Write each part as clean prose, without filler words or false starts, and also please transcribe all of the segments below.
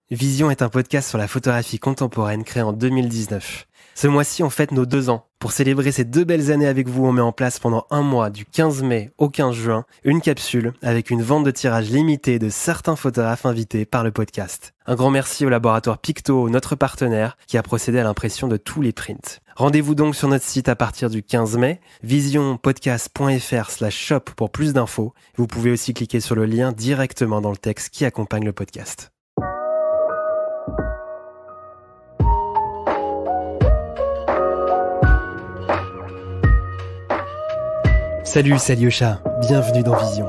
Vision est un podcast sur la photographie contemporaine créé en 2019. Ce mois-ci, on fête nos 2 ans. Pour célébrer ces 2 belles années avec vous, on met en place pendant un mois, du 15 mai au 15 juin, une capsule avec une vente de tirage limitée de certains photographes invités par le podcast. Un grand merci au laboratoire Picto, notre partenaire, qui a procédé à l'impression de tous les prints. Rendez-vous donc sur notre site à partir du 15 mai, visionpodcast.fr/shop pour plus d'infos. Vous pouvez aussi cliquer sur le lien directement dans le texte qui accompagne le podcast. Salut, c'est Alyosha, bienvenue dans Vision.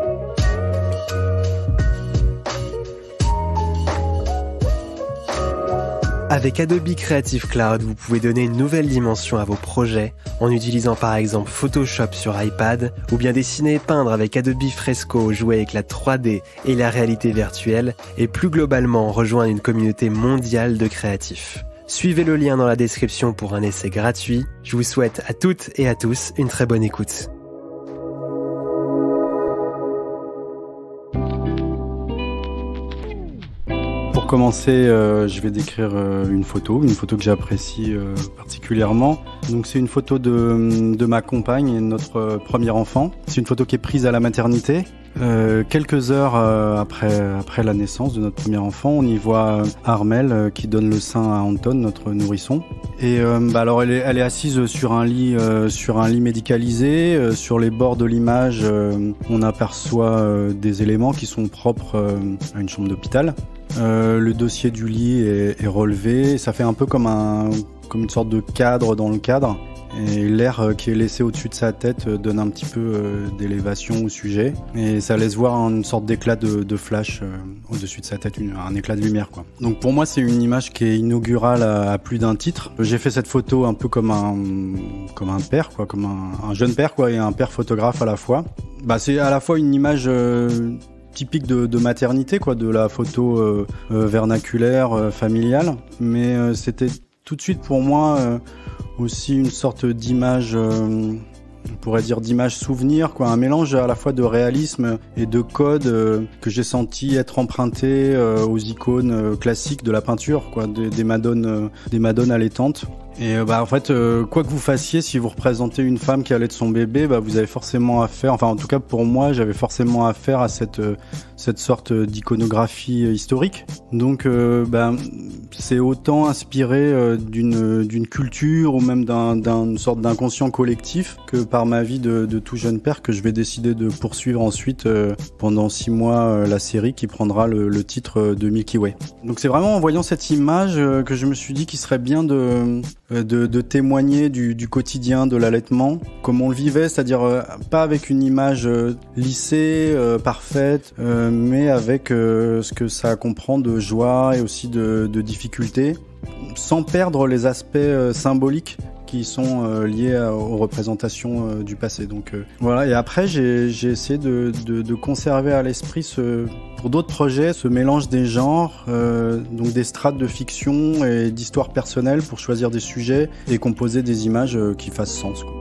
Avec Adobe Creative Cloud, vous pouvez donner une nouvelle dimension à vos projets en utilisant par exemple Photoshop sur iPad ou bien dessiner et peindre avec Adobe Fresco, jouer avec la 3D et la réalité virtuelle et plus globalement rejoindre une communauté mondiale de créatifs. Suivez le lien dans la description pour un essai gratuit. Je vous souhaite à toutes et à tous une très bonne écoute. Pour commencer, je vais décrire une photo que j'apprécie particulièrement. Donc c'est une photo de ma compagne et de notre premier enfant. C'est une photo qui est prise à la maternité. Quelques heures après la naissance de notre premier enfant, on y voit Armelle qui donne le sein à Anton, notre nourrisson. Et alors elle est assise sur un lit médicalisé. Sur les bords de l'image, on aperçoit des éléments qui sont propres à une chambre d'hôpital. Le dossier du lit est relevé. Ça fait un peu comme une sorte de cadre dans le cadre. Et l'air qui est laissé au-dessus de sa tête donne un petit peu d'élévation au sujet. Et ça laisse voir une sorte d'éclat de flash au-dessus de sa tête, un éclat de lumière, quoi. Donc pour moi, c'est une image qui est inaugurale à plus d'un titre. J'ai fait cette photo un peu comme un père, quoi, comme un jeune père, quoi, et un père photographe à la fois. C'est à la fois une image typique de maternité, quoi, de la photo vernaculaire, familiale. Mais c'était tout de suite pour moi aussi une sorte d'image, on pourrait dire d'image souvenir, quoi, un mélange à la fois de réalisme et de code que j'ai senti être emprunté aux icônes classiques de la peinture, quoi, des madones allaitantes. Et en fait, quoi que vous fassiez, si vous représentez une femme qui allait de son bébé, vous avez forcément affaire, enfin en tout cas pour moi, j'avais forcément affaire à cette sorte d'iconographie historique. Donc c'est autant inspiré d'une culture ou même d'une sorte d'inconscient collectif que par ma vie de tout jeune père que je vais décider de poursuivre ensuite pendant 6 mois la série qui prendra le titre de Milky Way. Donc c'est vraiment en voyant cette image que je me suis dit qu'il serait bien de témoigner du quotidien de l'allaitement, comme on le vivait, c'est-à-dire pas avec une image lissée, parfaite, mais avec ce que ça comprend de joie et aussi de difficulté, sans perdre les aspects symboliques qui sont liés aux représentations du passé. Donc voilà. Et après, j'ai essayé de conserver à l'esprit pour d'autres projets, ce mélange des genres, donc des strates de fiction et d'histoires personnelles pour choisir des sujets et composer des images qui fassent sens, quoi.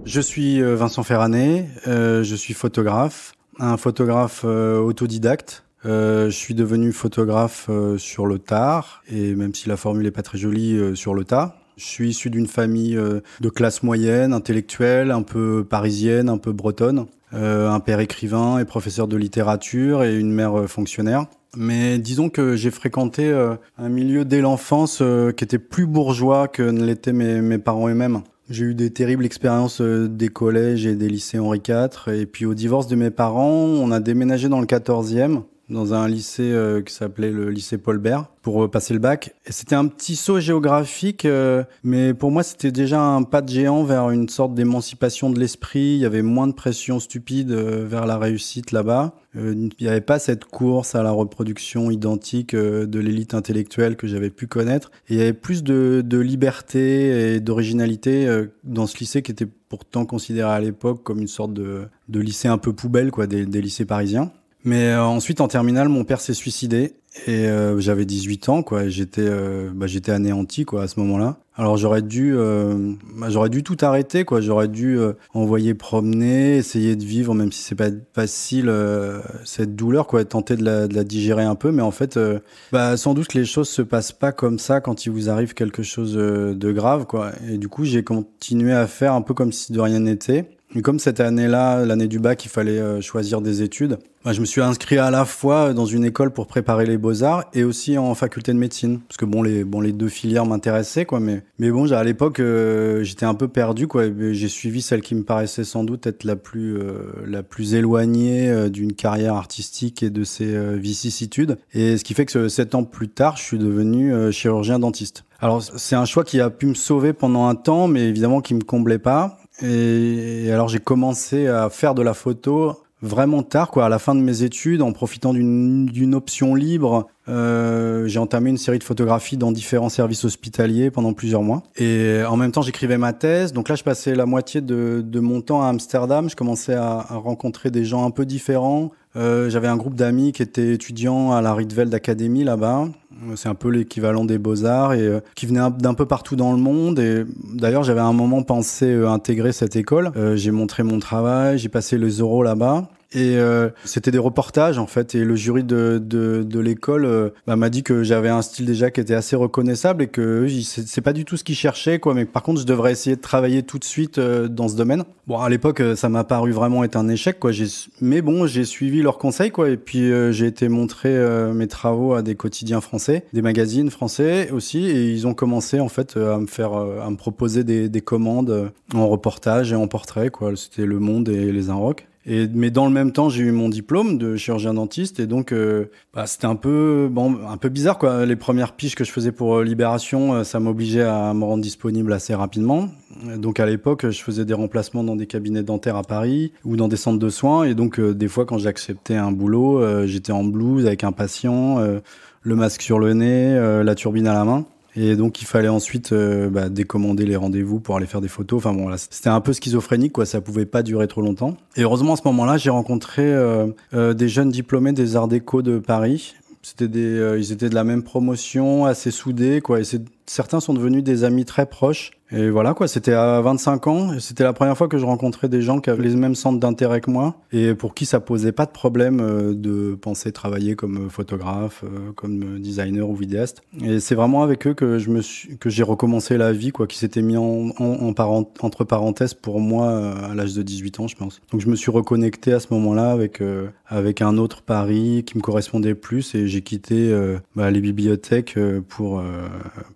Je suis Vincent Ferranet, je suis photographe, un photographe autodidacte. Je suis devenu photographe sur le tard, et même si la formule est pas très jolie, sur le tas. Je suis issu d'une famille de classe moyenne, intellectuelle, un peu parisienne, un peu bretonne. Un père écrivain et professeur de littérature et une mère fonctionnaire. Mais disons que j'ai fréquenté un milieu dès l'enfance qui était plus bourgeois que ne l'étaient mes parents eux-mêmes. J'ai eu des terribles expériences des collèges et des lycées Henri IV. Et puis au divorce de mes parents, on a déménagé dans le 14e. Dans un lycée qui s'appelait le lycée Paul Bert pour passer le bac. Et c'était un petit saut géographique, mais pour moi c'était déjà un pas de géant vers une sorte d'émancipation de l'esprit. Il y avait moins de pression stupide vers la réussite là-bas. Il n'y avait pas cette course à la reproduction identique de l'élite intellectuelle que j'avais pu connaître. Et il y avait plus de liberté et d'originalité dans ce lycée qui était pourtant considéré à l'époque comme une sorte de lycée un peu poubelle, quoi, des lycées parisiens. Mais ensuite, en terminale, mon père s'est suicidé et j'avais 18 ans, quoi. Et j'étais anéanti, quoi, à ce moment-là. Alors j'aurais dû tout arrêter, quoi. J'aurais dû envoyer promener, essayer de vivre, même si c'est pas facile, cette douleur, quoi, tenter de la digérer un peu. Mais en fait, sans doute que les choses se passent pas comme ça quand il vous arrive quelque chose de grave, quoi. Et du coup, j'ai continué à faire un peu comme si de rien n'était. Et comme cette année-là, l'année du bac, il fallait choisir des études, je me suis inscrit à la fois dans une école pour préparer les beaux-arts et aussi en faculté de médecine. Parce que les deux filières m'intéressaient, quoi. Mais bon, à l'époque, j'étais un peu perdu, quoi. Et j'ai suivi celle qui me paraissait sans doute être la plus éloignée d'une carrière artistique et de ses vicissitudes. Et ce qui fait que 7 ans plus tard, je suis devenu chirurgien dentiste. Alors, c'est un choix qui a pu me sauver pendant un temps, mais évidemment qui me comblait pas. Et alors j'ai commencé à faire de la photo vraiment tard, quoi, à la fin de mes études, en profitant d'une option libre. J'ai entamé une série de photographies dans différents services hospitaliers pendant plusieurs mois. Et en même temps, j'écrivais ma thèse. Donc là, je passais la moitié de mon temps à Amsterdam. Je commençais à rencontrer des gens un peu différents. J'avais un groupe d'amis qui étaient étudiants à la Rietveld Academy là-bas. C'est un peu l'équivalent des Beaux-Arts et qui venaient d'un peu partout dans le monde. Et d'ailleurs, j'avais à un moment pensé intégrer cette école. J'ai montré mon travail, j'ai passé les oraux là-bas. Et c'était des reportages en fait, et le jury de l'école m'a dit que j'avais un style déjà qui était assez reconnaissable et que c'est pas du tout ce qu'ils cherchaient, quoi, mais par contre je devrais essayer de travailler tout de suite dans ce domaine. Bon, à l'époque ça m'a paru vraiment être un échec, quoi. Mais bon, j'ai suivi leurs conseils, quoi, et puis j'ai été montrer mes travaux à des quotidiens français, des magazines français aussi, et ils ont commencé en fait à me proposer des commandes en reportage et en portrait, quoi. C'était Le Monde et Les Inrocks. Mais dans le même temps, j'ai eu mon diplôme de chirurgien dentiste et donc c'était un peu bizarre, quoi. Les premières piges que je faisais pour Libération, ça m'obligeait à me rendre disponible assez rapidement. Donc à l'époque, je faisais des remplacements dans des cabinets dentaires à Paris ou dans des centres de soins et donc des fois quand j'acceptais un boulot, j'étais en blouse avec un patient, le masque sur le nez, la turbine à la main. Et donc, il fallait ensuite décommander les rendez-vous pour aller faire des photos. Enfin bon, là, c'était un peu schizophrénique, quoi. Ça pouvait pas durer trop longtemps. Et heureusement, à ce moment-là, j'ai rencontré des jeunes diplômés des Arts Déco de Paris. Ils étaient de la même promotion, assez soudés, quoi. Et certains sont devenus des amis très proches. Et voilà, quoi, c'était à 25 ans. Et c'était la première fois que je rencontrais des gens qui avaient les mêmes centres d'intérêt que moi et pour qui ça posait pas de problème de penser travailler comme photographe, comme designer ou vidéaste. Et c'est vraiment avec eux que j'ai recommencé la vie, quoi, qui s'était mis entre parenthèses pour moi à l'âge de 18 ans, je pense. Donc je me suis reconnecté à ce moment-là avec un autre Paris qui me correspondait plus et j'ai quitté les bibliothèques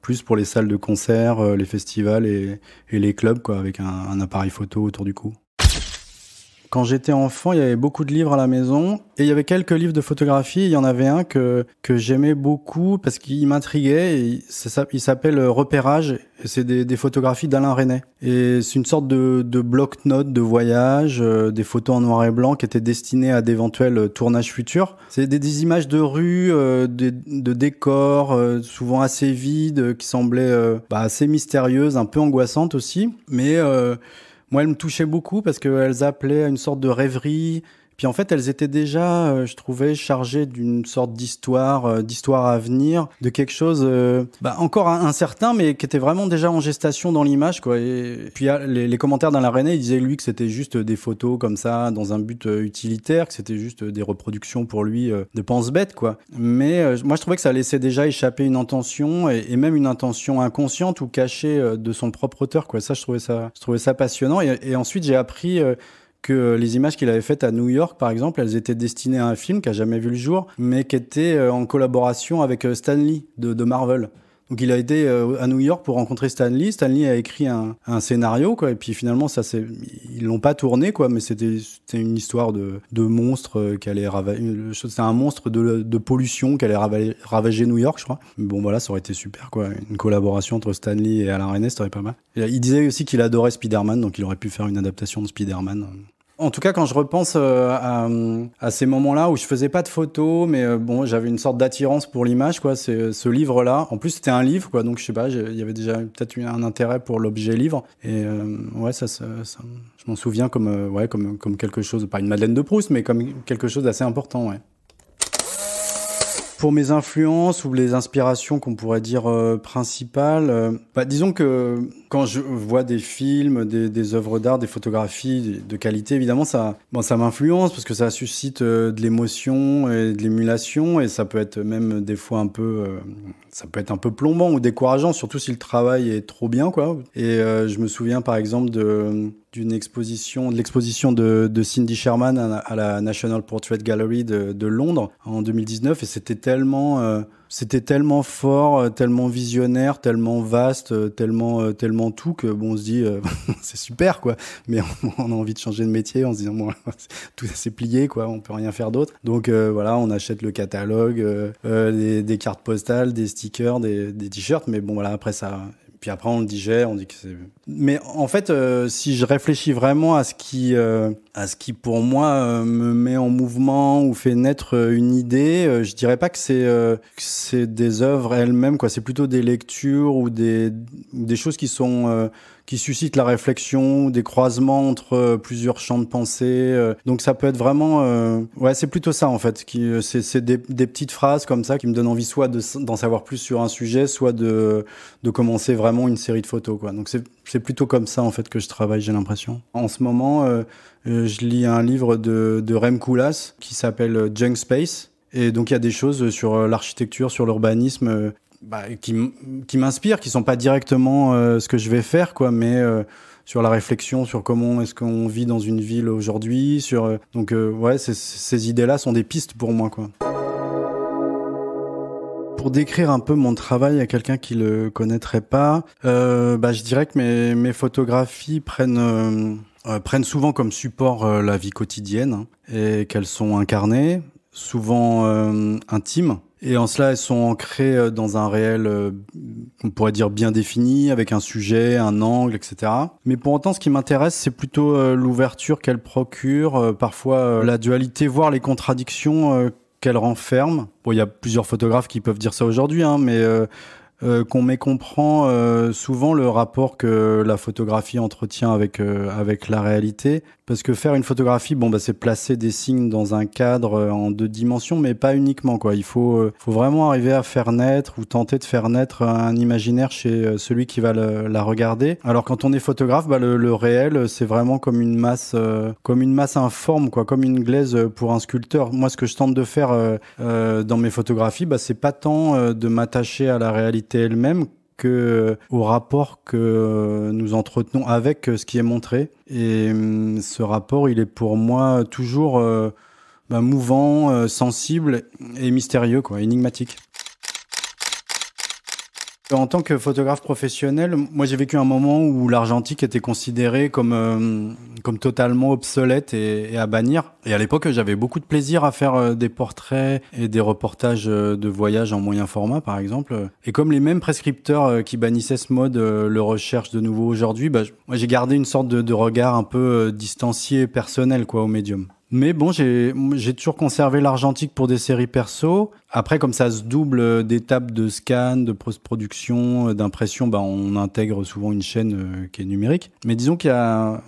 plus pour les salles de concert, les festivals et les clubs, quoi, avec un appareil photo autour du cou. Quand j'étais enfant, il y avait beaucoup de livres à la maison et il y avait quelques livres de photographie. Il y en avait un que j'aimais beaucoup parce qu'il m'intriguait. Et il s'appelle Repérage et c'est des photographies d'Alain Resnais. Et c'est une sorte de bloc-notes de voyage, des photos en noir et blanc qui étaient destinées à d'éventuels tournages futurs. C'est des images de rue, de décors, souvent assez vides, qui semblaient assez mystérieuses, un peu angoissantes aussi. Mais moi, elles me touchaient beaucoup parce qu'elles appelaient à une sorte de rêverie. Puis en fait, elles étaient déjà, je trouvais, chargées d'une sorte d'histoire à venir, de quelque chose encore incertain, mais qui était vraiment déjà en gestation dans l'image, quoi. Et puis les commentaires d'Alain Resnais, il disait lui que c'était juste des photos comme ça, dans un but utilitaire, que c'était juste des reproductions pour lui de pense-bête, quoi. Mais moi, je trouvais que ça laissait déjà échapper une intention, et même une intention inconsciente ou cachée de son propre auteur, quoi. Ça, je trouvais ça passionnant. Et ensuite, j'ai appris que les images qu'il avait faites à New York, par exemple, elles étaient destinées à un film qui a jamais vu le jour, mais qui était en collaboration avec Stan Lee de Marvel. Donc il a été à New York pour rencontrer Stan Lee. Stan Lee a écrit un scénario, quoi, et puis finalement ils l'ont pas tourné, quoi, mais c'était une histoire de monstre qui allait c'était un monstre de pollution qui allait ravager New York, je crois. Mais bon, voilà, ça aurait été super, quoi, une collaboration entre Stan Lee et Alain Resnais, ça aurait pas mal. Et il disait aussi qu'il adorait Spider-Man, donc il aurait pu faire une adaptation de Spider-Man. En tout cas, quand je repense à ces moments-là où je faisais pas de photos, mais bon, j'avais une sorte d'attirance pour l'image, quoi. C'est ce livre-là. En plus, c'était un livre, quoi. Donc, je sais pas, il y avait déjà peut-être un intérêt pour l'objet livre. Et ouais, ça, je m'en souviens comme quelque chose, pas une Madeleine de Proust, mais comme quelque chose d'assez important, ouais. Pour mes influences ou les inspirations qu'on pourrait dire principales, disons que quand je vois des films, des œuvres d'art, des photographies de qualité, évidemment, ça m'influence parce que ça suscite de l'émotion et de l'émulation et ça peut être même des fois un peu plombant ou décourageant, surtout si le travail est trop bien, quoi. Et je me souviens par exemple de l'exposition de Cindy Sherman à la National Portrait Gallery de Londres en 2019 et c'était tellement fort, tellement visionnaire, tellement vaste, tellement tout que bon on se dit c'est super quoi, mais on a envie de changer de métier en se disant bon tout ça c'est plié quoi, on peut rien faire d'autre. Donc voilà, on achète le catalogue, des cartes postales, des stickers, des t-shirts, mais bon voilà après ça. Puis après, on le digère, on dit que c'est... Mais en fait, si je réfléchis vraiment à ce qui pour moi me met en mouvement ou fait naître une idée, je dirais pas que c'est des œuvres elles-mêmes, quoi. C'est plutôt des lectures ou des choses qui suscitent la réflexion, des croisements entre plusieurs champs de pensée. Donc ça peut être vraiment... c'est plutôt ça en fait. C'est des petites phrases comme ça qui me donnent envie soit d'en savoir plus sur un sujet, soit de commencer vraiment une série de photos, quoi. Donc c'est plutôt comme ça en fait que je travaille, j'ai l'impression. En ce moment, je lis un livre de Rem Koolhaas qui s'appelle Junk Space. Et donc il y a des choses sur l'architecture, sur l'urbanisme... qui m'inspirent, qui sont pas directement ce que je vais faire, quoi, mais sur la réflexion, sur comment est-ce qu'on vit dans une ville aujourd'hui, donc ces idées-là sont des pistes pour moi, quoi. Pour décrire un peu mon travail à quelqu'un qui le connaîtrait pas, je dirais que mes photographies prennent souvent comme support la vie quotidienne, hein, et qu'elles sont incarnées, souvent intimes. Et en cela, elles sont ancrées dans un réel, on pourrait dire bien défini, avec un sujet, un angle, etc. Mais pour autant, ce qui m'intéresse, c'est plutôt l'ouverture qu'elles procurent, parfois la dualité, voire les contradictions qu'elles renferment. Bon, il y a plusieurs photographes qui peuvent dire ça aujourd'hui, hein, mais qu'on mécomprend souvent le rapport que la photographie entretient avec la réalité. Parce que faire une photographie, c'est placer des signes dans un cadre en 2 dimensions, mais pas uniquement, quoi. Il faut vraiment arriver à faire naître ou tenter de faire naître un imaginaire chez celui qui va la regarder. Alors quand on est photographe, le réel, c'est vraiment comme une masse informe, quoi, comme une glaise pour un sculpteur. Moi, ce que je tente de faire dans mes photographies, c'est pas tant de m'attacher à la réalité elle-même que au rapport que nous entretenons avec ce qui est montré. Et ce rapport, il est pour moi toujours mouvant, sensible et mystérieux, quoi, énigmatique. En tant que photographe professionnel, moi j'ai vécu un moment où l'argentique était considéré comme totalement obsolète et à bannir. Et à l'époque, j'avais beaucoup de plaisir à faire des portraits et des reportages de voyage en moyen format, par exemple. Et comme les mêmes prescripteurs qui bannissaient ce mode le recherchent de nouveau aujourd'hui, moi j'ai gardé une sorte de regard un peu distancié, personnel, quoi, au médium. Mais bon, j'ai toujours conservé l'argentique pour des séries perso. Après, comme ça se double d'étapes de scan, de post-production, d'impression, on intègre souvent une chaîne qui est numérique. Mais disons qu'il y a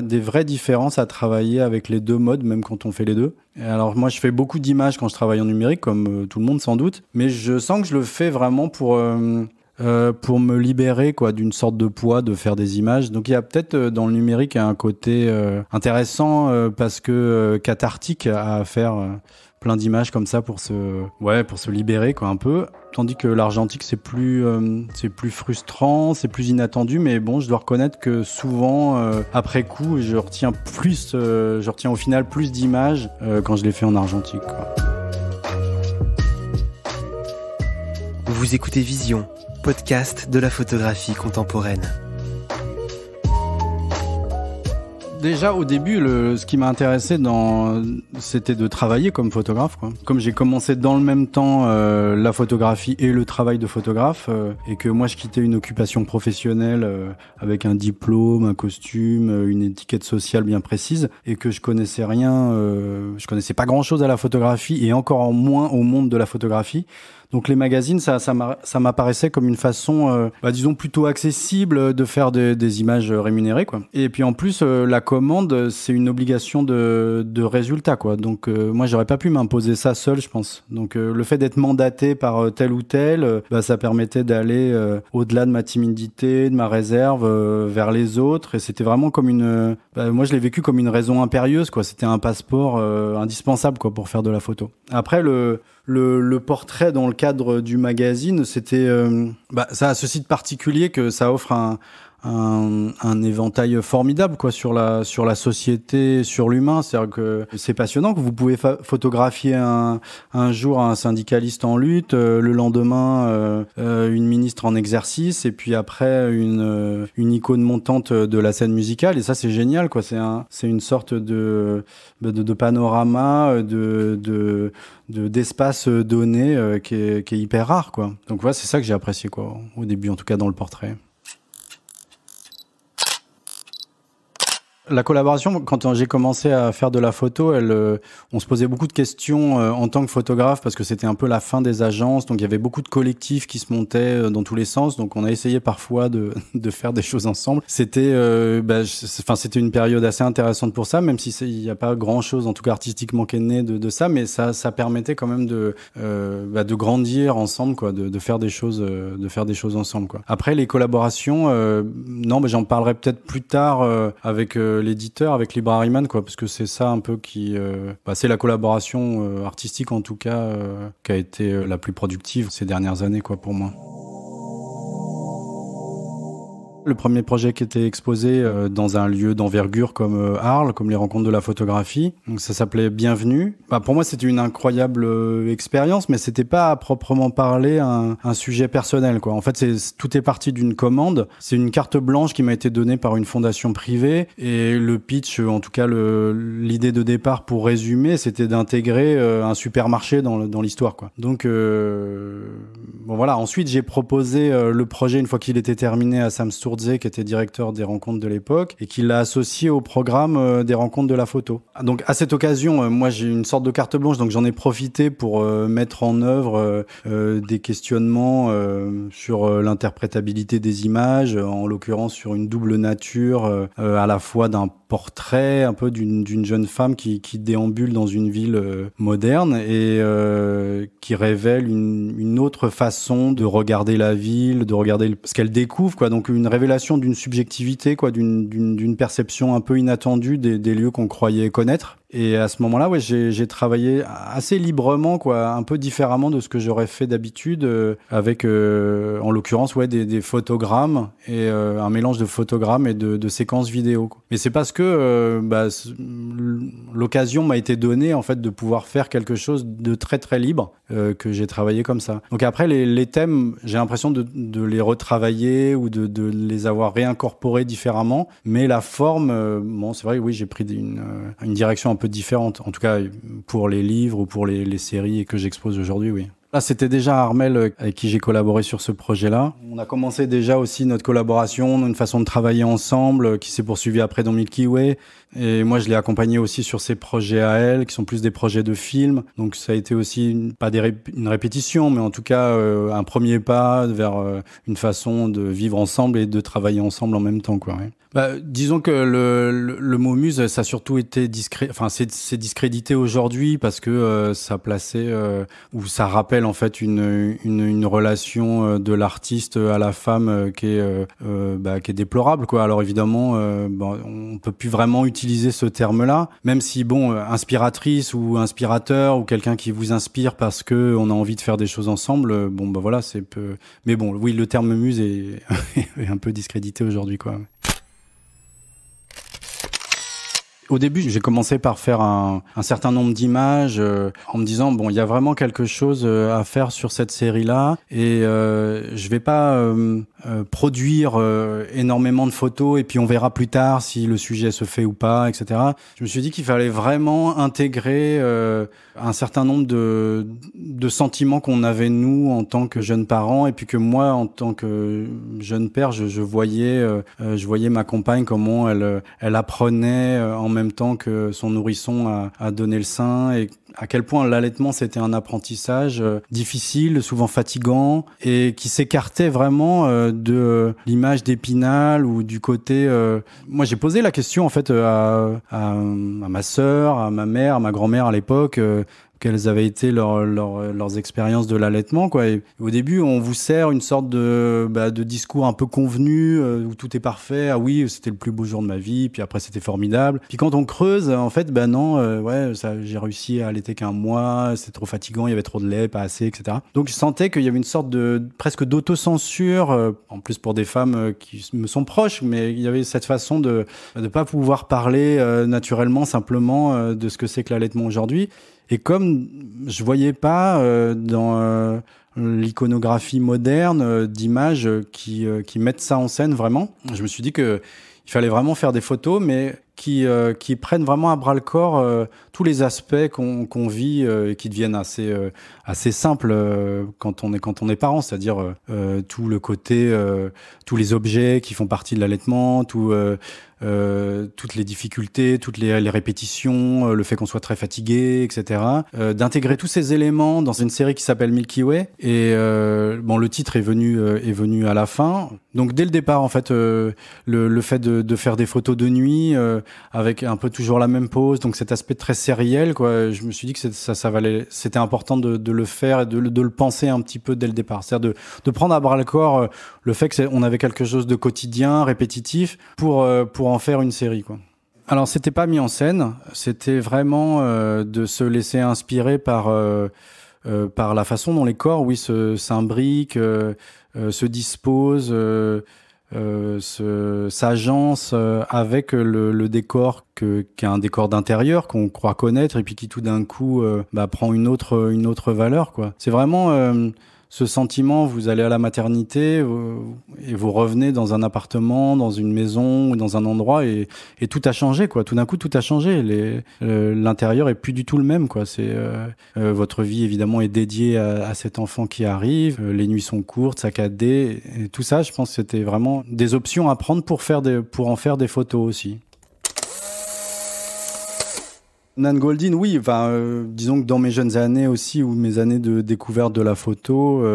des vraies différences à travailler avec les 2 modes, même quand on fait les 2. Et alors moi, je fais beaucoup d'images quand je travaille en numérique, comme tout le monde sans doute. Mais je sens que je le fais vraiment pour me libérer, quoi, d'une sorte de poids de faire des images. Donc il y a peut-être dans le numérique un côté intéressant parce que cathartique à faire plein d'images comme ça pour se libérer, quoi, un peu. Tandis que l'argentique c'est plus frustrant, c'est plus inattendu, mais bon, je dois reconnaître que souvent après coup, je retiens au final plus d'images quand je les fais en argentique, quoi. Vous écoutez Vision, podcast de la photographie contemporaine. Déjà au début, ce qui m'a intéressé c'était de travailler comme photographe, quoi. Comme j'ai commencé dans le même temps la photographie et le travail de photographe, et que moi je quittais une occupation professionnelle avec un diplôme, un costume, une étiquette sociale bien précise, et que je connaissais rien, je connaissais pas grand-chose à la photographie et encore moins au monde de la photographie. Donc les magazines, ça m'apparaissait comme une façon, disons plutôt accessible de faire des images rémunérées, quoi. Et puis en plus, la commande, c'est une obligation de résultat, quoi. Donc moi, j'aurais pas pu m'imposer ça seul, je pense. Donc le fait d'être mandaté par tel ou tel, ça permettait d'aller au-delà de ma timidité, de ma réserve, vers les autres. Et c'était vraiment comme moi, je l'ai vécu comme une raison impérieuse, quoi. C'était un passeport indispensable, quoi, pour faire de la photo. Après, le portrait dans le cadre du magazine, c'était, ça a ceci de particulier que ça offre un éventail formidable, quoi, sur la société, sur l'humain. C'est-à-dire que c'est passionnant, que vous pouvez photographier un jour un syndicaliste en lutte, le lendemain une ministre en exercice, et puis après une icône montante de la scène musicale. Et ça, c'est génial, quoi. C'est une sorte de panorama, d'espace donné qui est hyper rare, quoi. Donc voilà, c'est ça que j'ai apprécié, quoi, au début, en tout cas dans le portrait. La collaboration, quand j'ai commencé à faire de la photo, on se posait beaucoup de questions en tant que photographe, parce que c'était un peu la fin des agences, donc il y avait beaucoup de collectifs qui se montaient dans tous les sens, donc on a essayé parfois de faire des choses ensemble. C'était c'était une période assez intéressante pour ça, même si il n'y a pas grand-chose, en tout cas artistiquement, qui est né de ça, mais ça permettait quand même de grandir ensemble, quoi, de faire des choses ensemble, quoi. Après, les collaborations, j'en parlerai peut-être plus tard avec l'éditeur, avec Libraryman, quoi, parce que c'est ça un peu qui c'est la collaboration artistique, en tout cas, qui a été la plus productive ces dernières années, quoi, pour moi. Le premier projet qui était exposé dans un lieu d'envergure comme Arles, comme les rencontres de la photographie. Donc ça s'appelait Bienvenue. Pour moi, c'était une incroyable expérience, mais c'était pas à proprement parler un sujet personnel, quoi. En fait, tout est parti d'une commande. C'est une carte blanche qui m'a été donnée par une fondation privée, et le pitch, en tout cas l'idée de départ, pour résumer, c'était d'intégrer un supermarché dans l'histoire, quoi. Donc voilà. Ensuite, j'ai proposé le projet une fois qu'il était terminé à Sam Sturze, qui était directeur des rencontres de l'époque, et qui l'a associé au programme des rencontres de la photo. Donc à cette occasion, moi j'ai une sorte de carte blanche, donc j'en ai profité pour mettre en œuvre des questionnements sur l'interprétabilité des images, en l'occurrence sur une double nature, à la fois d'un portrait un peu d'une jeune femme qui déambule dans une ville moderne et qui révèle une autre façon de regarder la ville, de regarder ce qu'elle découvre, quoi. Donc une révélation d'une subjectivité, quoi, d'une perception un peu inattendue des lieux qu'on croyait connaître. Et à ce moment-là, j'ai travaillé assez librement, quoi, un peu différemment de ce que j'aurais fait d'habitude, avec, en l'occurrence, des photogrammes et un mélange de photogrammes et de séquences vidéo, quoi. Mais c'est parce que l'occasion m'a été donnée, en fait, de pouvoir faire quelque chose de très très libre, que j'ai travaillé comme ça. Donc après, les thèmes, j'ai l'impression de les retravailler ou de les avoir réincorporés différemment, mais la forme, c'est vrai, oui, j'ai pris une direction un peu différente, en tout cas pour les livres ou pour les séries que j'expose aujourd'hui, oui. Là, c'était déjà Armel avec qui j'ai collaboré sur ce projet-là. On a commencé déjà aussi notre collaboration, une façon de travailler ensemble qui s'est poursuivie après dans Milky Way. Et moi, je l'ai accompagnée aussi sur ses projets à elle, qui sont plus des projets de films. Donc, ça a été aussi pas une répétition, mais en tout cas un premier pas vers une façon de vivre ensemble et de travailler ensemble en même temps, quoi. Ouais. Disons que le mot muse, ça a surtout été c'est discrédité aujourd'hui parce que ça plaçait ou ça rappelle en fait une relation de l'artiste à la femme qui est déplorable, quoi. Alors évidemment, on peut plus vraiment utiliser ce terme-là, même si inspiratrice ou inspirateur ou quelqu'un qui vous inspire parce que on a envie de faire des choses ensemble, voilà, c'est peu. Mais bon, oui, le terme muse est un peu discrédité aujourd'hui, quoi. Au début, j'ai commencé par faire un certain nombre d'images en me disant bon, il y a vraiment quelque chose à faire sur cette série-là et je vais pas produire énormément de photos et puis on verra plus tard si le sujet se fait ou pas, etc. Je me suis dit qu'il fallait vraiment intégrer un certain nombre de sentiments qu'on avait nous en tant que jeunes parents et puis que moi en tant que jeune père, je voyais ma compagne comment elle apprenait en même temps que son nourrisson à donner le sein et à quel point l'allaitement c'était un apprentissage difficile, souvent fatigant et qui s'écartait vraiment de l'image d'Épinal ou du côté. Moi j'ai posé la question en fait à ma sœur, à ma mère, à ma grand-mère à l'époque. Quelles avaient été leurs expériences de l'allaitement, quoi. Et au début, on vous sert une sorte de discours un peu convenu, où tout est parfait. Ah oui, c'était le plus beau jour de ma vie, puis après c'était formidable. Puis quand on creuse, en fait, non, j'ai réussi à allaiter qu'un mois, c'était trop fatigant, il y avait trop de lait, pas assez, etc. Donc je sentais qu'il y avait une sorte de presque d'autocensure, en plus pour des femmes qui me sont proches, mais il y avait cette façon de pas pouvoir parler naturellement, simplement de ce que c'est que l'allaitement aujourd'hui. Et comme je voyais pas dans l'iconographie moderne d'images qui mettent ça en scène vraiment, je me suis dit que il fallait vraiment faire des photos, mais qui prennent vraiment à bras le corps tous les aspects qu'on vit et qui deviennent assez simples quand on est parent, c'est-à-dire tout le côté, tous les objets qui font partie de l'allaitement, toutes les difficultés, toutes les répétitions, le fait qu'on soit très fatigué, etc. D'intégrer tous ces éléments dans une série qui s'appelle Milky Way. Et le titre est venu à la fin. Donc dès le départ, en fait, le fait de faire des photos de nuit avec un peu toujours la même pose, donc cet aspect très sériel, quoi. Je me suis dit que c'était important de le faire et de le penser un petit peu dès le départ. C'est-à-dire de prendre à bras le corps le fait qu'on avait quelque chose de quotidien, répétitif, pour en faire une série, quoi. Alors, c'était pas mis en scène, c'était vraiment de se laisser inspirer par la façon dont les corps, oui, s'imbriquent, se disposent, s'agence avec le décor qui est un décor d'intérieur qu'on croit connaître et puis qui tout d'un coup prend une autre valeur, quoi. C'est vraiment ce sentiment, vous allez à la maternité et vous revenez dans un appartement, dans une maison ou dans un endroit et tout a changé, quoi. Tout d'un coup, tout a changé. L'intérieur est plus du tout le même, quoi. C'est votre vie évidemment est dédiée à cet enfant qui arrive. Les nuits sont courtes, saccadées et tout ça. Je pense que c'était vraiment des options à prendre pour en faire des photos aussi. Nan Goldin, oui, disons que dans mes jeunes années aussi, ou mes années de découverte de la photo,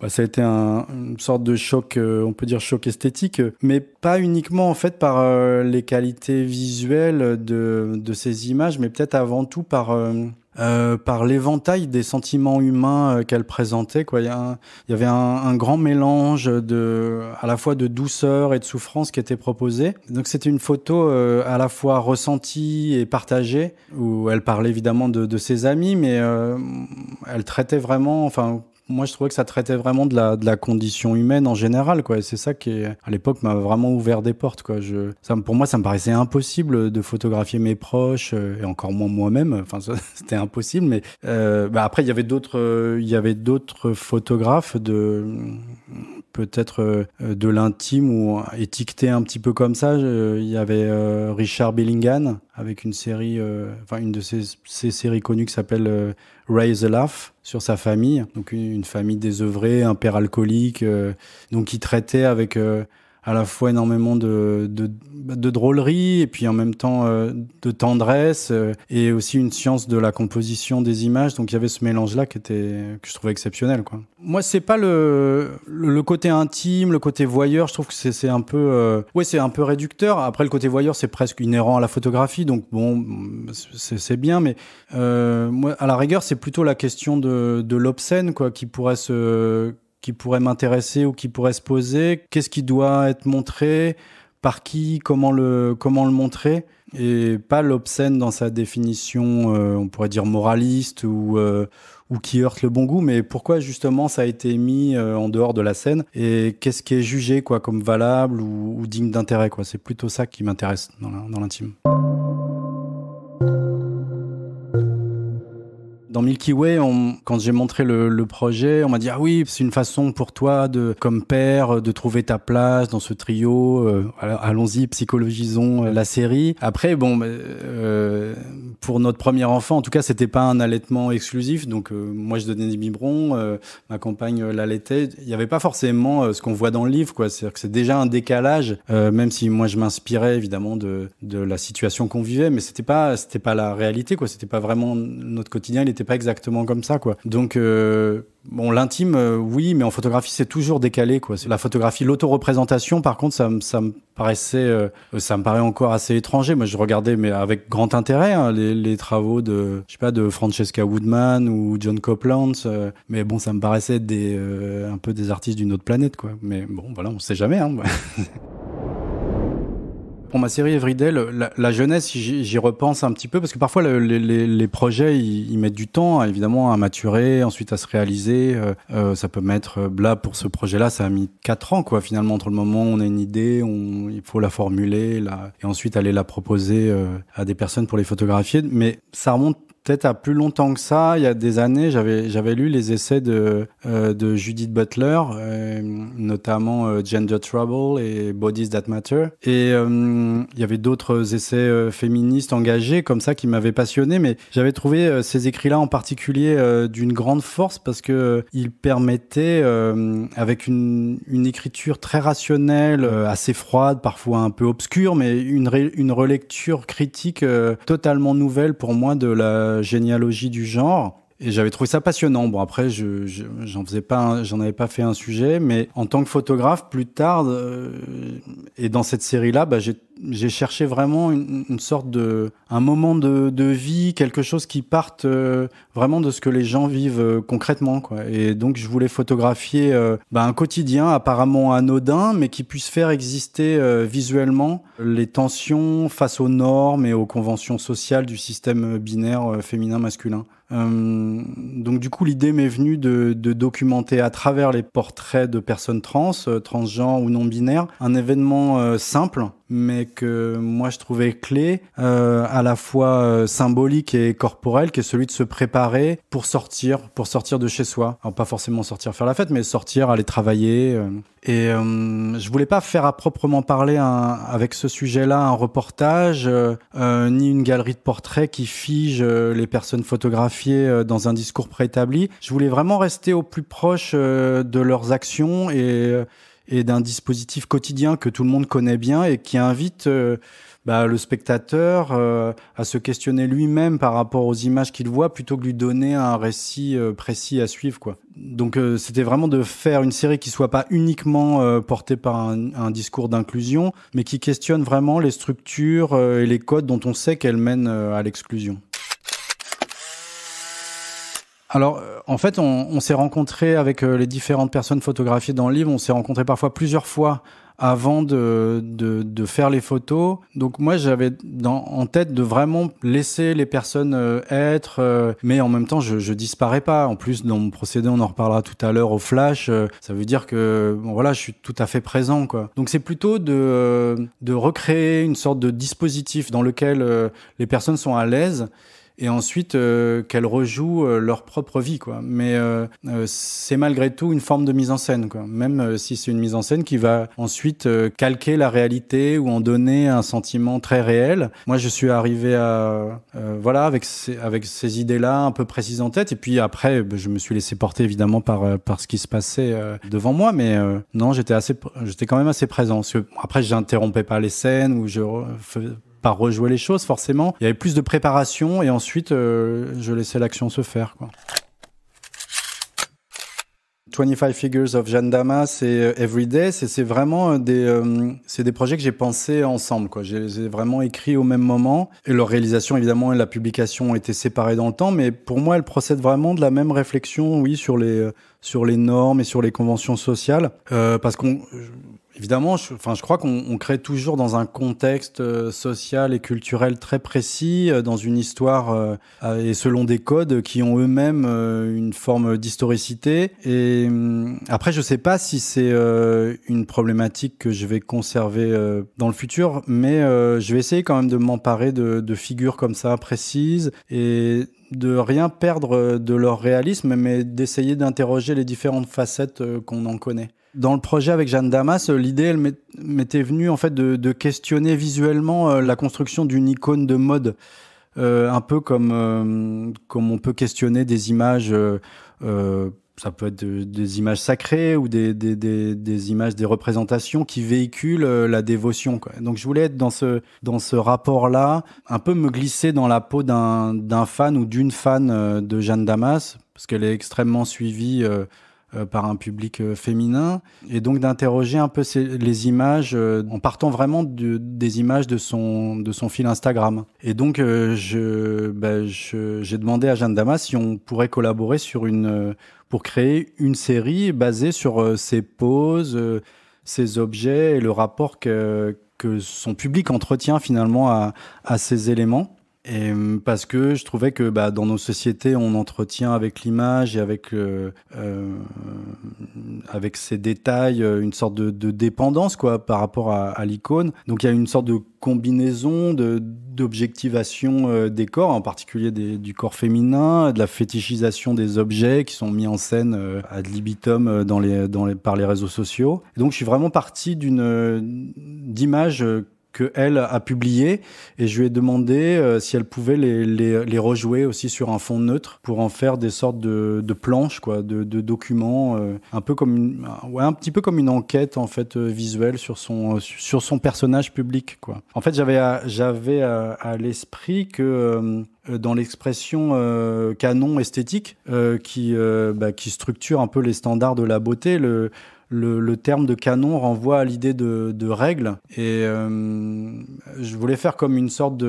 ça a été une sorte de choc, on peut dire choc esthétique, mais pas uniquement en fait par les qualités visuelles de ces images, mais peut-être avant tout par l'éventail des sentiments humains qu'elle présentait, quoi. Il y avait un grand mélange à la fois de douceur et de souffrance qui était proposé. Donc c'était une photo à la fois ressentie et partagée, où elle parlait évidemment de ses amis, mais elle traitait vraiment, moi, je trouvais que ça traitait vraiment de la condition humaine en général, quoi. Et c'est ça qui, à l'époque, m'a vraiment ouvert des portes, quoi. Pour moi, ça me paraissait impossible de photographier mes proches et encore moins moi-même. C'était impossible. Mais après, il y avait d'autres photographes peut-être de l'intime ou étiqueté un petit peu comme ça. Il y avait Richard Billingham avec une série, une de ces séries connues qui s'appelle Raise a Laugh, sur sa famille, donc une famille désœuvrée, un père alcoolique, donc qui traitait avec à la fois énormément de drôlerie et puis en même temps de tendresse et aussi une science de la composition des images. Donc il y avait ce mélange-là que je trouvais exceptionnel, quoi. Moi, c'est pas le côté intime, le côté voyeur. Je trouve que c'est un peu c'est un peu réducteur. Après, le côté voyeur, c'est presque inhérent à la photographie, donc bon, c'est bien. Mais moi, à la rigueur, c'est plutôt la question de l'obscène, quoi, qui pourrait m'intéresser ou qui pourrait se poser. Qu'est-ce qui doit être montré, par qui, comment le montrer, et pas l'obscène dans sa définition, on pourrait dire moraliste ou qui heurte le bon goût, mais pourquoi justement ça a été mis en dehors de la scène et qu'est-ce qui est jugé, quoi, comme valable ou digne d'intérêt, quoi. C'est plutôt ça qui m'intéresse dans l'intime. Dans Milky Way, quand j'ai montré le projet, on m'a dit « Ah oui, c'est une façon pour toi, comme père, de trouver ta place dans ce trio. Allons-y, psychologisons la série. » Après, pour notre premier enfant, en tout cas, c'était pas un allaitement exclusif. Donc, moi, je donnais des biberons, ma compagne l'allaitait. Il n'y avait pas forcément ce qu'on voit dans le livre, quoi. C'est-à-dire que c'est déjà un décalage, même si moi, je m'inspirais évidemment de la situation qu'on vivait, mais c'était pas la réalité, quoi. C'était pas vraiment notre quotidien. Il était pas exactement comme ça, quoi. Donc l'intime, oui, mais en photographie, c'est toujours décalé, quoi. C'est la photographie, l'autoreprésentation, par contre, ça me paraît encore assez étranger. Moi, je regardais, mais avec grand intérêt, hein, les travaux de Francesca Woodman ou John Copeland, mais bon, ça me paraissait être un peu des artistes d'une autre planète, quoi. Mais bon, voilà, on sait jamais, hein. Pour ma série Everyday, la jeunesse, j'y repense un petit peu parce que parfois les projets ils mettent du temps évidemment à maturer, ensuite à se réaliser. Ça peut mettre là pour ce projet-là, ça a mis 4 ans quoi finalement entre le moment où on a une idée, il faut la formuler et ensuite aller la proposer à des personnes pour les photographier. Mais ça remonte peut-être à plus longtemps que ça. Il y a des années, j'avais lu les essais de Judith Butler, notamment Gender Trouble et Bodies That Matter. Et il y avait d'autres essais féministes engagés comme ça qui m'avaient passionné, mais j'avais trouvé ces écrits-là en particulier d'une grande force parce que ils permettaient, avec une écriture très rationnelle, assez froide, parfois un peu obscure, mais une relecture critique totalement nouvelle pour moi de la généalogie du genre. Et j'avais trouvé ça passionnant. Bon, après, j'en avais pas fait un sujet, mais en tant que photographe, plus tard, et dans cette série-là, j'ai cherché vraiment une sorte un moment de vie, quelque chose qui parte vraiment de ce que les gens vivent concrètement, quoi. Et donc, je voulais photographier un quotidien apparemment anodin, mais qui puisse faire exister visuellement les tensions face aux normes et aux conventions sociales du système binaire féminin-masculin. Donc du coup l'idée m'est venue de documenter à travers les portraits de personnes transgenres ou non binaires un événement simple mais que moi je trouvais clé, à la fois symbolique et corporel, qui est celui de se préparer pour sortir de chez soi. Alors pas forcément sortir faire la fête, mais sortir, aller travailler. Et je voulais pas faire à proprement parler avec ce sujet-là un reportage, ni une galerie de portraits qui fige les personnes photographiées dans un discours préétabli. Je voulais vraiment rester au plus proche de leurs actions et d'un dispositif quotidien que tout le monde connaît bien et qui invite le spectateur à se questionner lui-même par rapport aux images qu'il voit plutôt que lui donner un récit précis à suivre, quoi. Donc c'était vraiment de faire une série qui soit pas uniquement portée par un discours d'inclusion, mais qui questionne vraiment les structures et les codes dont on sait qu'elles mènent à l'exclusion. Alors, en fait, on s'est rencontrés avec les différentes personnes photographiées dans le livre. On s'est rencontrés parfois plusieurs fois avant de faire les photos. Donc moi, j'avais en tête de vraiment laisser les personnes être, mais en même temps, je disparais pas. En plus, dans mon procédé, on en reparlera tout à l'heure au flash, ça veut dire que je suis tout à fait présent, quoi. Donc c'est plutôt de recréer une sorte de dispositif dans lequel les personnes sont à l'aise. Et ensuite qu'elles rejouent leur propre vie, quoi. Mais c'est malgré tout une forme de mise en scène, quoi. Même si c'est une mise en scène qui va ensuite calquer la réalité ou en donner un sentiment très réel. Moi, je suis arrivé avec ces idées-là un peu précises en tête. Et puis après, je me suis laissé porter évidemment par ce qui se passait devant moi. Mais non, j'étais quand même assez présent. Parce que, après, j'interrompais pas les scènes ou pas rejouer les choses forcément. Il y avait plus de préparation et ensuite je laissais l'action se faire, quoi. 25 Figures of Jeanne Damas et Everyday, c'est vraiment c'est des projets que j'ai pensés ensemble, quoi. J'ai vraiment écrit au même moment et leur réalisation évidemment et la publication ont été séparées dans le temps, mais pour moi elles procèdent vraiment de la même réflexion, oui, sur les normes et sur les conventions sociales, parce Évidemment, je crois qu'on crée toujours dans un contexte social et culturel très précis, dans une histoire et selon des codes qui ont eux-mêmes une forme d'historicité. Et après, je sais pas si c'est une problématique que je vais conserver dans le futur, mais je vais essayer quand même de m'emparer de figures comme ça précises et de rien perdre de leur réalisme, mais d'essayer d'interroger les différentes facettes qu'on en connaît. Dans le projet avec Jeanne Damas, l'idée, elle m'était venue en fait de questionner visuellement la construction d'une icône de mode, un peu comme on peut questionner des images. Ça peut être des images sacrées ou des images, des représentations qui véhiculent la dévotion, quoi. Donc je voulais être dans ce rapport-là, un peu me glisser dans la peau d'un fan ou d'une fan de Jeanne Damas, parce qu'elle est extrêmement suivie par un public féminin, et donc d'interroger un peu les images en partant vraiment des images de son fil Instagram. Et donc j'ai demandé à Jeanne Damas si on pourrait collaborer pour créer une série basée sur ses poses, ses objets et le rapport que son public entretient finalement à ces éléments. Et parce que je trouvais que dans nos sociétés, on entretient avec l'image et avec ces détails une sorte de dépendance, quoi, par rapport à l'icône. Donc il y a une sorte de combinaison d'objectivation des corps, en particulier du corps féminin, de la fétichisation des objets qui sont mis en scène ad libitum par les réseaux sociaux. Et donc je suis vraiment parti d'images qu'elle a publié, et je lui ai demandé si elle pouvait les rejouer aussi sur un fond neutre pour en faire des sortes de planches, quoi, de documents, un petit peu comme une enquête en fait visuelle sur son personnage public, quoi. En fait, j'avais à l'esprit que dans l'expression canon esthétique qui structure un peu les standards de la beauté, le terme de canon renvoie à l'idée de règles, et je voulais faire comme une sorte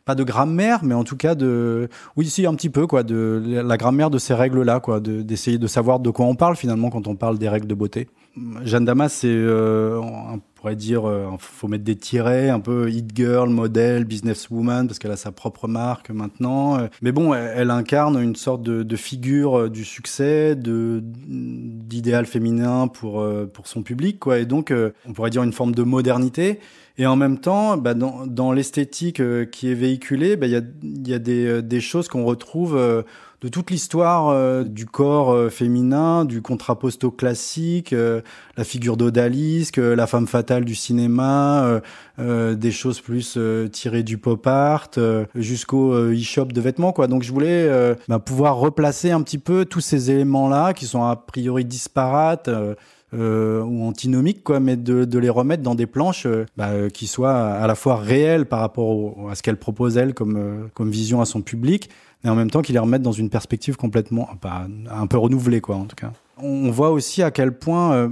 pas de grammaire, mais en tout cas oui, si, un petit peu, quoi, de la grammaire de ces règles-là, quoi, d'essayer de savoir de quoi on parle finalement quand on parle des règles de beauté. Jeanne Damas, c'est on pourrait dire, faut mettre des tirets, un peu hit girl, modèle, businesswoman, parce qu'elle a sa propre marque maintenant. Mais bon, elle incarne une sorte de figure du succès, d'idéal féminin pour son public, quoi. Et donc, on pourrait dire une forme de modernité. Et en même temps, dans l'esthétique qui est véhiculée, il y a des choses qu'on retrouve de toute l'histoire du corps féminin, du contrapposto classique, la figure d'odalisque, la femme fatale du cinéma, des choses plus tirées du pop art, jusqu'au e-shop de vêtements, quoi. Donc je voulais pouvoir replacer un petit peu tous ces éléments-là qui sont a priori disparates, ou antinomiques, quoi, mais de les remettre dans des planches qui soient à la fois réelles par rapport à ce qu'elle propose elle comme vision à son public, et en même temps qu'ils les remettent dans une perspective complètement un peu renouvelée, quoi, en tout cas. On voit aussi à quel point,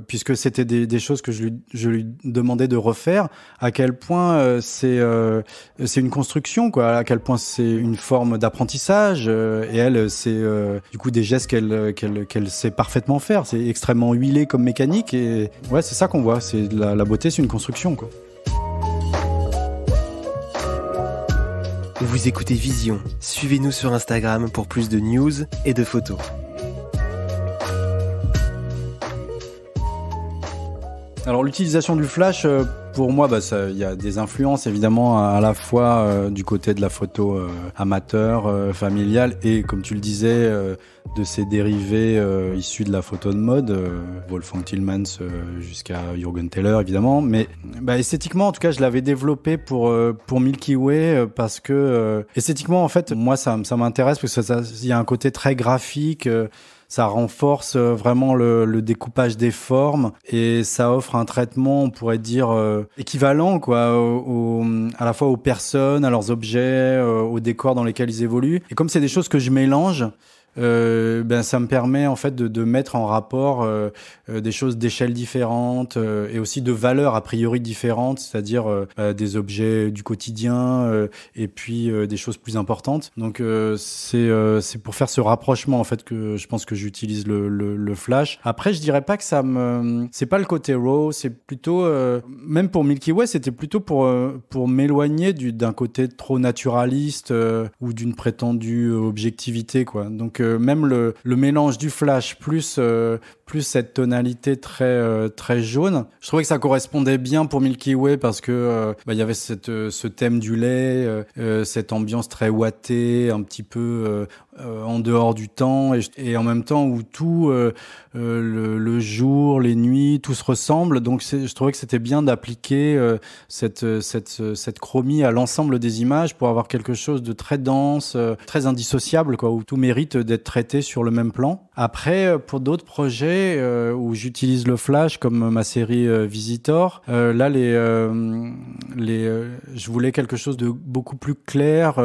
puisque c'était des choses que je lui demandais de refaire, à quel point c'est une construction, quoi, à quel point c'est une forme d'apprentissage, et elle, c'est du coup des gestes qu'elle sait parfaitement faire. C'est extrêmement huilé comme mécanique, et ouais, c'est ça qu'on voit. C'est la beauté, c'est une construction, quoi. Vous écoutez Vision. Suivez-nous sur Instagram pour plus de news et de photos. Alors l'utilisation du flash, pour moi, il y a des influences évidemment à la fois du côté de la photo amateur, familiale, et comme tu le disais, de ces dérivés issus de la photo de mode, Wolfgang Tillmans jusqu'à Jürgen Teller évidemment. Mais esthétiquement, en tout cas, je l'avais développé pour Milky Way parce que esthétiquement, en fait, moi ça m'intéresse parce que il y a un côté très graphique. Ça renforce vraiment le découpage des formes, et ça offre un traitement, on pourrait dire, équivalent, quoi, à la fois aux personnes, à leurs objets, aux décors dans lesquels ils évoluent. Et comme c'est des choses que je mélange, ben ça me permet en fait de mettre en rapport des choses d'échelle différentes et aussi de valeurs a priori différentes, c'est-à-dire des objets du quotidien et puis des choses plus importantes. Donc c'est pour faire ce rapprochement en fait que je pense que j'utilise le flash. Après, je dirais pas que c'est pas le côté raw, c'est plutôt même pour Milky Way, c'était plutôt pour m'éloigner d'un côté trop naturaliste ou d'une prétendue objectivité, quoi. Donc même le mélange du flash plus cette tonalité très jaune, je trouvais que ça correspondait bien pour Milky Way parce que il y avait ce thème du lait, cette ambiance très ouatée, un petit peu en dehors du temps et en même temps où tout le jour, les nuits, tout se ressemble. Donc je trouvais que c'était bien d'appliquer cette chromie à l'ensemble des images pour avoir quelque chose de très dense, très indissociable, quoi, où tout mérite d'être traité sur le même plan. Après, pour d'autres projets où j'utilise le flash, comme ma série Visitor, là je voulais quelque chose de beaucoup plus clair,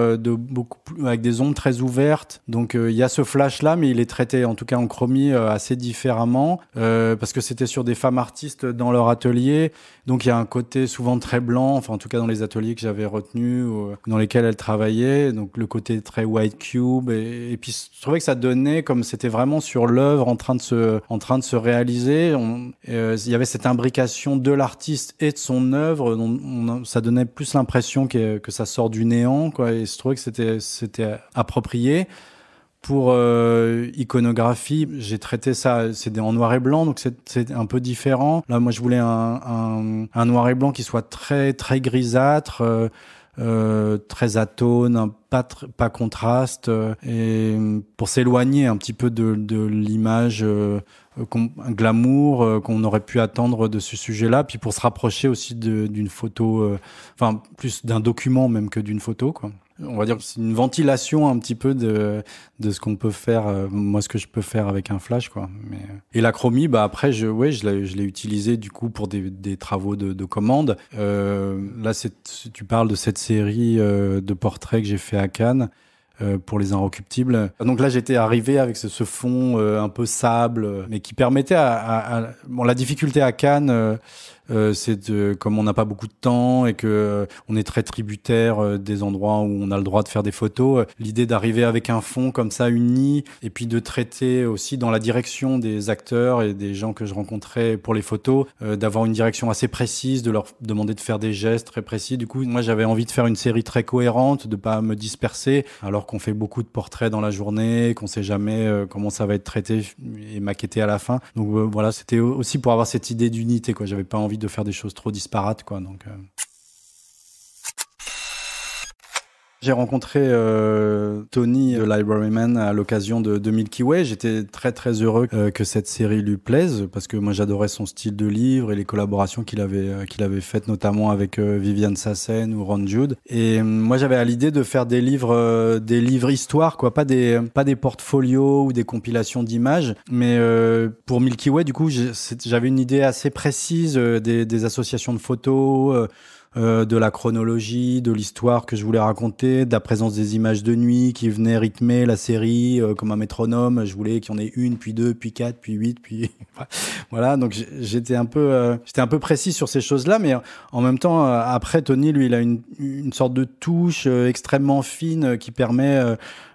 avec des ombres très ouvertes. Donc il y a ce flash là, mais il est traité en tout cas en chromie assez différemment parce que c'était sur des femmes artistes dans leur atelier. Donc il y a un côté souvent très blanc, enfin en tout cas dans les ateliers que j'avais retenus ou dans lesquels elles travaillaient. Donc le côté très white cube et puis je trouvais que ça donnait comme c'était vraiment sur l'œuvre en train de se réaliser. Il y avait cette imbrication de l'artiste et de son œuvre. Ça donnait plus l'impression que ça sort du néant, quoi. Et je trouvais que c'était approprié. Pour iconographie, j'ai traité ça, c'est en noir et blanc, donc c'est un peu différent. Là, moi, je voulais un noir et blanc qui soit très très grisâtre, très atone, pas contraste, et pour s'éloigner un petit peu de l'image glamour qu'on aurait pu attendre de ce sujet-là, puis pour se rapprocher aussi d'une photo, enfin plus d'un document même que d'une photo, quoi. On va dire que c'est une ventilation un petit peu de ce qu'on peut faire, moi ce que je peux faire avec un flash, quoi. Et la chromie, après je l'ai utilisé du coup pour des travaux de commande. Là tu parles de cette série de portraits que j'ai fait à Cannes pour les Inrecuptibles. Donc là, j'étais arrivé avec ce fond un peu sable, mais qui permettait bon, la difficulté à Cannes, comme on n'a pas beaucoup de temps et que on est très tributaire des endroits où on a le droit de faire des photos, l'idée d'arriver avec un fond comme ça uni et puis de traiter aussi dans la direction des acteurs et des gens que je rencontrais pour les photos, d'avoir une direction assez précise, de leur demander de faire des gestes très précis. Du coup, moi, j'avais envie de faire une série très cohérente, de pas me disperser, alors qu'on fait beaucoup de portraits dans la journée, qu'on sait jamais comment ça va être traité et maquetté à la fin. Donc voilà, c'était aussi pour avoir cette idée d'unité, quoi. J'avais pas envie de faire des choses trop disparates, quoi. Donc j'ai rencontré Tony, the Libraryman, à l'occasion de Milky Way. J'étais très très heureux que cette série lui plaise parce que moi j'adorais son style de livre et les collaborations qu'il avait faites notamment avec Viviane Sassen ou Ron Jude. Et moi j'avais à l'idée de faire des livres histoires, quoi, pas des portfolios ou des compilations d'images, mais pour Milky Way du coup j'avais une idée assez précise des associations de photos. De la chronologie, de l'histoire que je voulais raconter, de la présence des images de nuit qui venaient rythmer la série comme un métronome. Je voulais qu'il y en ait 1, puis 2, puis 4, puis 8, puis voilà. Donc j'étais un peu précis sur ces choses-là, mais en même temps, après Tony, lui, il a une sorte de touche extrêmement fine qui permet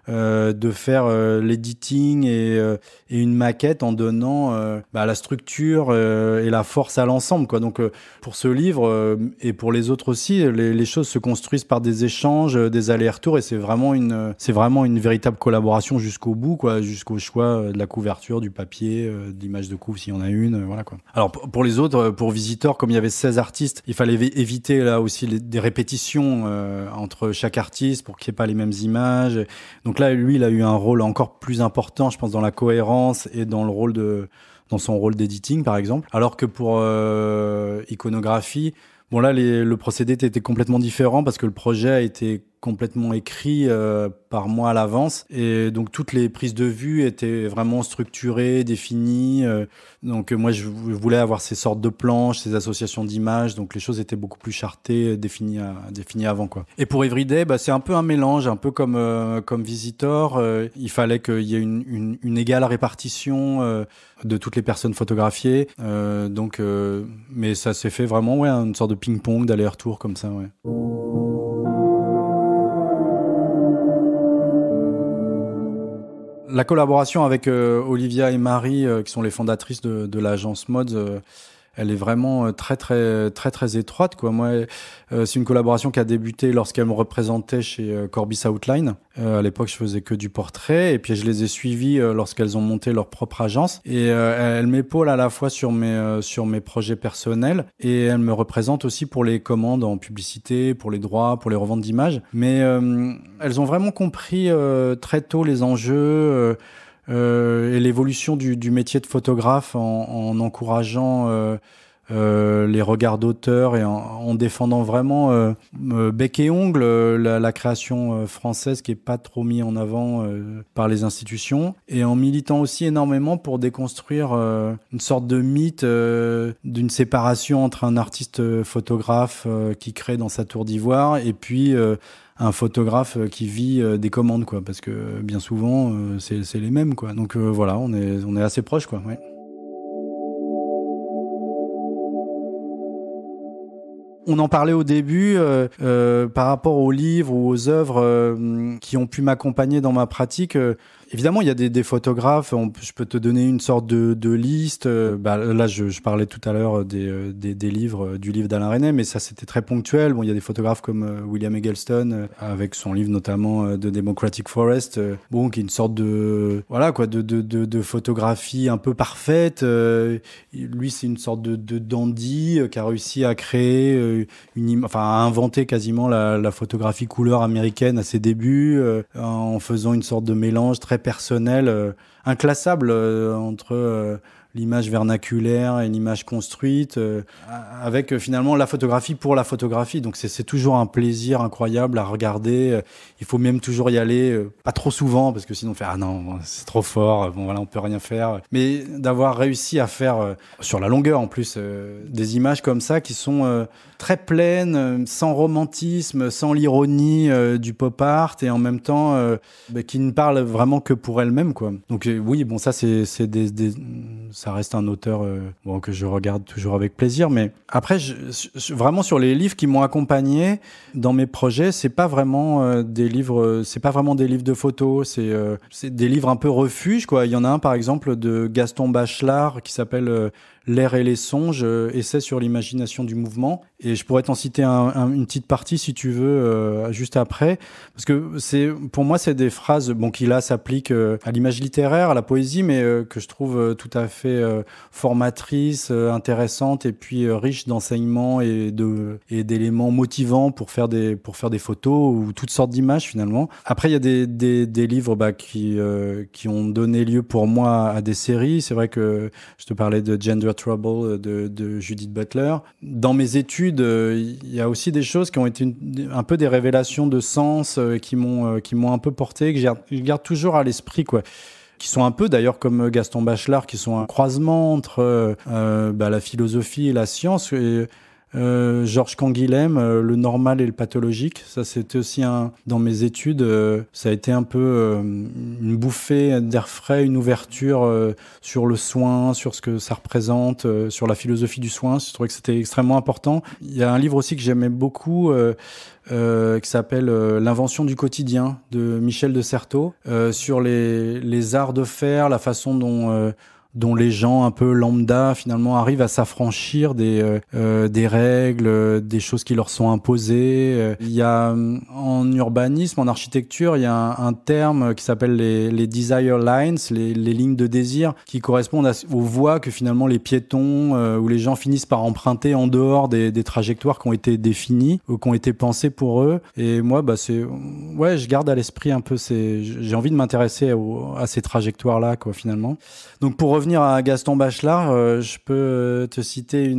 de faire l'editing et une maquette en donnant la structure et la force à l'ensemble, quoi. Donc pour ce livre et pour les autres aussi, les choses se construisent par des échanges, des allers-retours, et c'est vraiment une véritable collaboration jusqu'au bout, quoi, jusqu'au choix de la couverture, du papier, de l'image de couve s'il y en a une, voilà, quoi. Alors pour les autres, pour Visitor, comme il y avait 16 artistes, il fallait éviter là aussi des répétitions entre chaque artiste pour qu'il n'y ait pas les mêmes images. Donc là, lui, il a eu un rôle encore plus important, je pense, dans la cohérence et dans son rôle d'editing, par exemple. Alors que pour iconographie, bon là, le procédé était complètement différent parce que le projet a été complètement écrit par moi à l'avance. Et donc, toutes les prises de vue étaient vraiment structurées, définies. Donc, moi, je voulais avoir ces sortes de planches, ces associations d'images. Donc, les choses étaient beaucoup plus chartées, définies avant, quoi. Et pour Everyday, c'est un peu un mélange, un peu comme Visitor. Il fallait qu'il y ait une égale répartition de toutes les personnes photographiées. Mais ça s'est fait vraiment, une sorte de ping-pong, d'aller-retour comme ça, ouais. La collaboration avec Olivia et Marie, qui sont les fondatrices de l'agence Mods, elle est vraiment très étroite, quoi. Moi, c'est une collaboration qui a débuté lorsqu'elle me représentait chez Corbis Outline. À l'époque, je faisais que du portrait, et puis je les ai suivies lorsqu'elles ont monté leur propre agence. Et elle m'épaule à la fois sur mes projets personnels, et elle me représente aussi pour les commandes en publicité, pour les droits, pour les reventes d'images. Mais elles ont vraiment compris très tôt les enjeux. Et l'évolution du métier de photographe en encourageant les regards d'auteur et en défendant vraiment bec et ongle la création française qui est pas trop mise en avant par les institutions, et en militant aussi énormément pour déconstruire une sorte de mythe d'une séparation entre un artiste photographe qui crée dans sa tour d'ivoire et puis un photographe qui vit des commandes, quoi, parce que bien souvent c'est les mêmes, quoi. Donc voilà, on est assez proches, quoi. Ouais. On en parlait au début par rapport aux livres ou aux œuvres qui ont pu m'accompagner dans ma pratique. Évidemment, il y a des photographes. Je peux te donner une sorte de liste. Là, je parlais tout à l'heure des livres, du livre d'Alain Resnais, mais ça, c'était très ponctuel. Bon, il y a des photographes comme William Eggleston, avec son livre notamment de Democratic Forest, qui est une sorte de photographie un peu parfaite. Lui, c'est une sorte de dandy qui a réussi à créer à inventer quasiment la photographie couleur américaine à ses débuts, en faisant une sorte de mélange très personnel, inclassable entre l'image vernaculaire et l'image construite, avec finalement la photographie pour la photographie. Donc c'est toujours un plaisir incroyable à regarder. Il faut même toujours y aller, pas trop souvent, parce que sinon on fait « Ah non, c'est trop fort, bon voilà, on peut rien faire ». Mais d'avoir réussi à faire, sur la longueur en plus, des images comme ça qui sont très pleines, sans romantisme, sans l'ironie du pop art, et en même temps qui ne parlent vraiment que pour elles-mêmes, quoi. Donc oui, bon, ça ça reste un auteur que je regarde toujours avec plaisir. Mais après, vraiment sur les livres qui m'ont accompagné dans mes projets, c'est pas vraiment des livres de photos, c'est des livres un peu refuge, quoi. Il y en a un par exemple de Gaston Bachelard qui s'appelle L'air et les songes, essai sur l'imagination du mouvement. Et je pourrais t'en citer une petite partie si tu veux, juste après. Parce que pour moi, c'est des phrases qui là s'appliquent à l'image littéraire, à la poésie, mais que je trouve tout à fait formatrices, intéressantes, et puis riches d'enseignements et d'éléments motivants pour faire des photos ou toutes sortes d'images finalement. Après, il y a des livres qui ont donné lieu pour moi à des séries. C'est vrai que je te parlais de Gender Trouble de Judith Butler. Dans mes études, il y a aussi des choses qui ont été un peu des révélations de sens qui m'ont un peu porté, que je garde toujours à l'esprit, quoi. Qui sont un peu d'ailleurs comme Gaston Bachelard, qui sont un croisement entre la philosophie et la science. Et Georges Canguilhem, le normal et le pathologique, ça c'était aussi dans mes études, ça a été un peu une bouffée d'air frais, une ouverture sur le soin, sur ce que ça représente, sur la philosophie du soin. Je trouvais que c'était extrêmement important. Il y a un livre aussi que j'aimais beaucoup qui s'appelle L'invention du quotidien de Michel de Certeau, sur les arts de faire, la façon dont les gens un peu lambda finalement arrivent à s'affranchir des règles, des choses qui leur sont imposées. Il y a en urbanisme, en architecture, il y a un terme qui s'appelle les desire lines, les lignes de désir, qui correspondent aux voies que finalement les piétons ou les gens finissent par emprunter en dehors des trajectoires qui ont été définies ou qui ont été pensées pour eux. Et moi, je garde à l'esprit un peu j'ai envie de m'intéresser à ces trajectoires-là, quoi, finalement. Donc pour revenir revenir à Gaston Bachelard, je peux te citer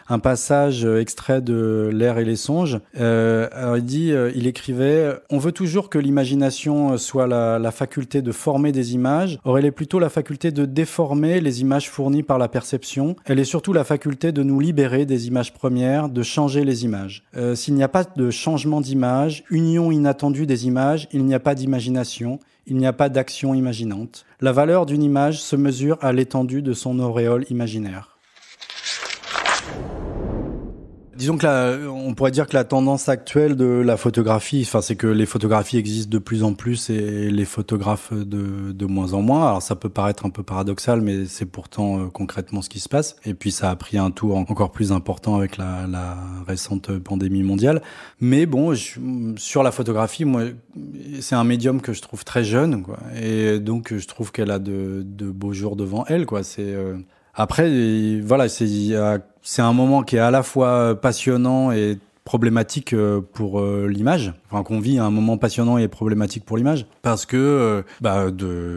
un passage extrait de L'air et les songes. Alors il écrivait « On veut toujours que l'imagination soit la faculté de former des images. Or, elle est plutôt la faculté de déformer les images fournies par la perception. Elle est surtout la faculté de nous libérer des images premières, de changer les images. S'il n'y a pas de changement d'image, union inattendue des images, il n'y a pas d'imagination. Il n'y a pas d'action imaginante. La valeur d'une image se mesure à l'étendue de son auréole imaginaire. » Disons que on pourrait dire que la tendance actuelle de la photographie, c'est que les photographies existent de plus en plus et les photographes de moins en moins. Alors ça peut paraître un peu paradoxal, mais c'est pourtant concrètement ce qui se passe. Et puis ça a pris un tour encore plus important avec la récente pandémie mondiale. Mais bon, sur la photographie, moi, c'est un médium que je trouve très jeune, quoi. Et donc je trouve qu'elle a de beaux jours devant elle, quoi. Après, voilà, c'est un moment qui est à la fois passionnant et problématique pour l'image. Enfin, qu'on vit un moment passionnant et problématique pour l'image. Parce que,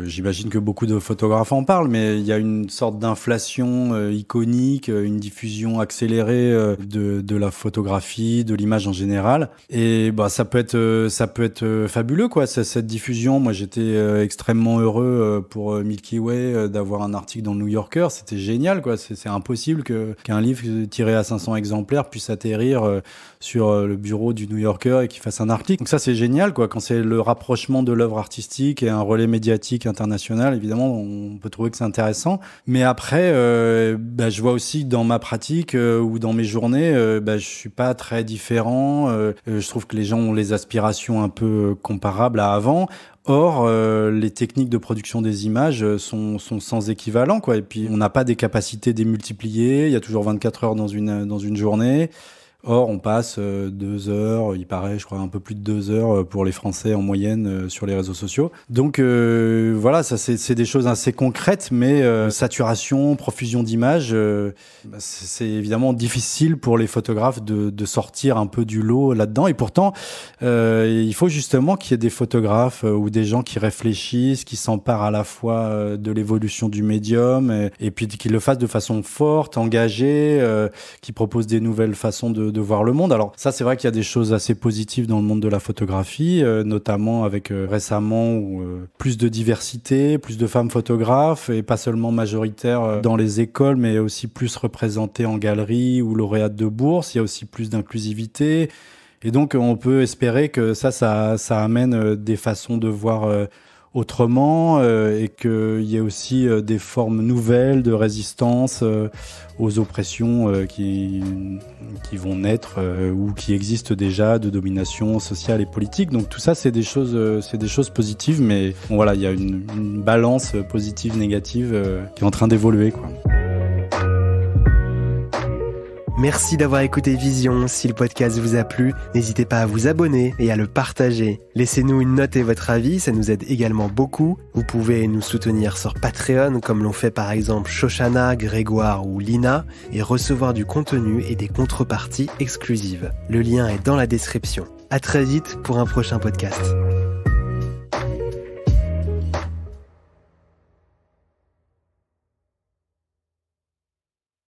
j'imagine que beaucoup de photographes en parlent, mais il y a une sorte d'inflation iconique, une diffusion accélérée de la photographie, de l'image en général. Et ça peut être fabuleux, quoi, cette diffusion. Moi, j'étais extrêmement heureux pour Milky Way d'avoir un article dans le New Yorker. C'était génial, quoi. C'est impossible qu'un livre tiré à 500 exemplaires puisse atterrir sur le bureau du New Yorker et qu'il fasse un article. Donc ça, c'est génial, quoi. Quand c'est le rapprochement de l'œuvre artistique et un relais médiatique international, évidemment, on peut trouver que c'est intéressant. Mais après, je vois aussi dans ma pratique ou dans mes journées, je suis pas très différent. Je trouve que les gens ont les aspirations un peu comparables à avant. Or, les techniques de production des images sont sans équivalent, quoi. Et puis, on n'a pas des capacités démultipliées. Il y a toujours 24 heures dans une journée. Or, on passe 2 heures, il paraît, je crois, un peu plus de 2 heures pour les Français en moyenne sur les réseaux sociaux. Donc voilà, ça c'est des choses assez concrètes, mais saturation, profusion d'images, c'est évidemment difficile pour les photographes de sortir un peu du lot là-dedans. Et pourtant, il faut justement qu'il y ait des photographes ou des gens qui réfléchissent, qui s'emparent à la fois de l'évolution du médium et puis qui le fassent de façon forte, engagée, qui proposent des nouvelles façons de voir le monde. Alors ça, c'est vrai qu'il y a des choses assez positives dans le monde de la photographie, notamment avec récemment plus de diversité, plus de femmes photographes et pas seulement majoritaires dans les écoles, mais aussi plus représentées en galerie ou lauréates de bourse. Il y a aussi plus d'inclusivité. Et donc, on peut espérer que ça amène des façons de voir autrement et qu'il y ait aussi des formes nouvelles de résistance aux oppressions qui vont naître ou qui existent déjà, de domination sociale et politique. Donc tout ça, c'est des choses positives, mais bon, voilà, il y a une balance positive-négative qui est en train d'évoluer, quoi. Merci d'avoir écouté Vision. Si le podcast vous a plu, n'hésitez pas à vous abonner et à le partager. Laissez-nous une note et votre avis, ça nous aide également beaucoup. Vous pouvez nous soutenir sur Patreon, comme l'ont fait par exemple Shoshana, Grégoire ou Lina, et recevoir du contenu et des contreparties exclusives. Le lien est dans la description. À très vite pour un prochain podcast.